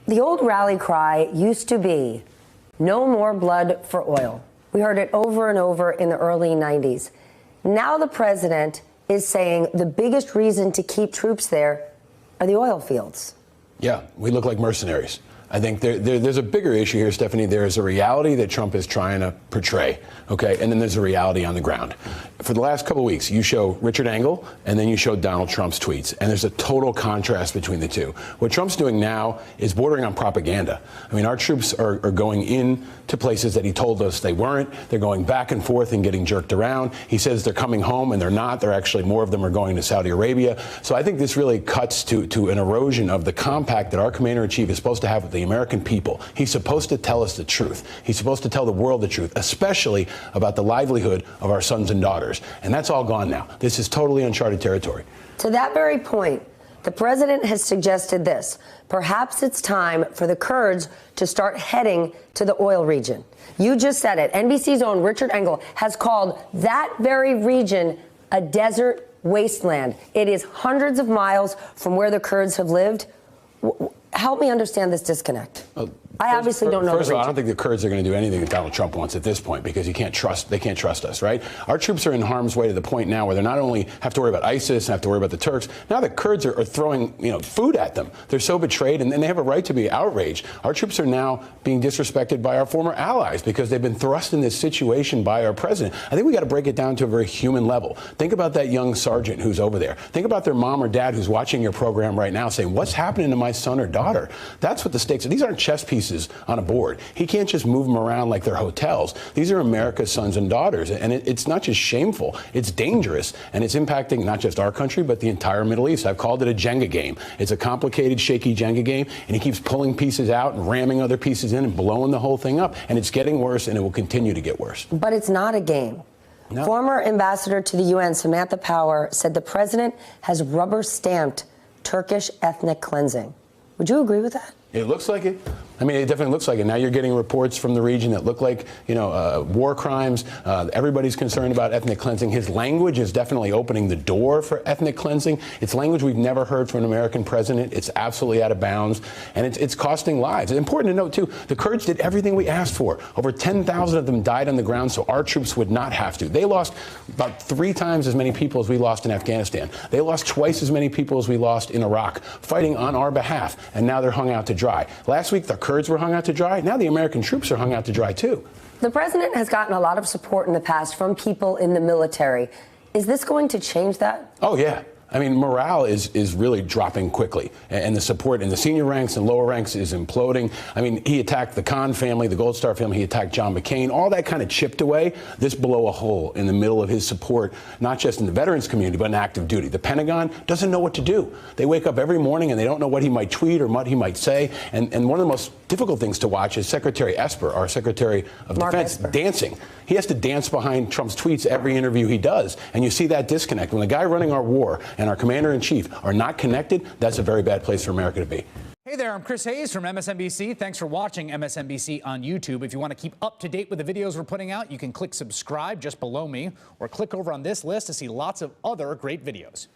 The old rally cry used to be, no more blood for oil. We heard it over and over in the early 90s. Now the president is saying the biggest reason to keep troops there are the oil fields. Yeah, we look like mercenaries. I think there's a bigger issue here, Stephanie. There is a reality that Trump is trying to portray, okay? And then there's a reality on the ground. For the last couple of weeks, you show Richard Engel, and then you show Donald Trump's tweets. And there's a total contrast between the two. What Trump's doing now is bordering on propaganda. I mean, our troops are going in to places that he told us they weren't. They're going back and forth and getting jerked around. He says they're coming home, and they're not. They're actually, more of them are going to Saudi Arabia. So I think this really cuts to an erosion of the compact that our commander-in-chief is supposed to have with the American people. He's supposed to tell us the truth. He's supposed to tell the world the truth, especially about the livelihood of our sons and daughters. And that's all gone now. This is totally uncharted territory. To that very point, the president has suggested this. Perhaps it's time for the Kurds to start heading to the oil region. You just said it. NBC's own Richard Engel has called that very region a desert wasteland. It is hundreds of miles from where the Kurds have lived. Help me understand this disconnect. I obviously don't know. First of all, I don't think the Kurds are going to do anything that Donald Trump wants at this point, because they can't trust us, right? Our troops are in harm's way to the point now where they not only have to worry about ISIS and have to worry about the Turks, now the Kurds are throwing food at them. They're so betrayed, and they have a right to be outraged. Our troops are now being disrespected by our former allies because they've been thrust in this situation by our president. I think we got to break it down to a very human level. Think about that young sergeant who's over there. Think about their mom or dad who's watching your program right now saying, what's happening to my son or daughter? That's what the stakes are. These aren't chess pieces on a board. He can't just move them around like they're hotels. These are America's sons and daughters, and it's not just shameful, it's dangerous, and it's impacting not just our country, but the entire Middle East. I've called it a Jenga game. It's a complicated, shaky Jenga game, and he keeps pulling pieces out and ramming other pieces in and blowing the whole thing up, and it's getting worse, and it will continue to get worse. But it's not a game. No. Former ambassador to the UN, Samantha Power, said the president has rubber-stamped Turkish ethnic cleansing. Would you agree with that? It looks like it. I mean, it definitely looks like it. Now you're getting reports from the region that look like, war crimes. Everybody's concerned about ethnic cleansing. His language is definitely opening the door for ethnic cleansing. It's language we've never heard from an American president. It's absolutely out of bounds, and it's costing lives. It's important to note, too, the Kurds did everything we asked for. Over 10,000 of them died on the ground so our troops would not have to. They lost about 3 times as many people as we lost in Afghanistan. They lost twice as many people as we lost in Iraq, fighting on our behalf, and now they're hung out to dry. Last week, the Kurds were hung out to dry. Now the American troops are hung out to dry, too. The president has gotten a lot of support in the past from people in the military. Is this going to change that? Oh, yeah. I mean, morale is really dropping quickly, and the support in the senior ranks and lower ranks is imploding. I mean, he attacked the Khan family, the Gold Star family, he attacked John McCain, all that kind of chipped away. This blew a hole in the middle of his support, not just in the veterans community, but in active duty. The Pentagon doesn't know what to do. They wake up every morning and they don't know what he might tweet or what he might say. And one of the most difficult things to watch is Secretary Esper, our Secretary of Defense, dancing. He has to dance behind Trump's tweets every interview he does. And you see that disconnect. When the guy running our war and our commander-in-chief are not connected, that's a very bad place for America to be. Hey there, I'm Chris Hayes from MSNBC. Thanks for watching MSNBC on YouTube. If you want to keep up to date with the videos we're putting out, you can click subscribe just below me, or click over on this list to see lots of other great videos.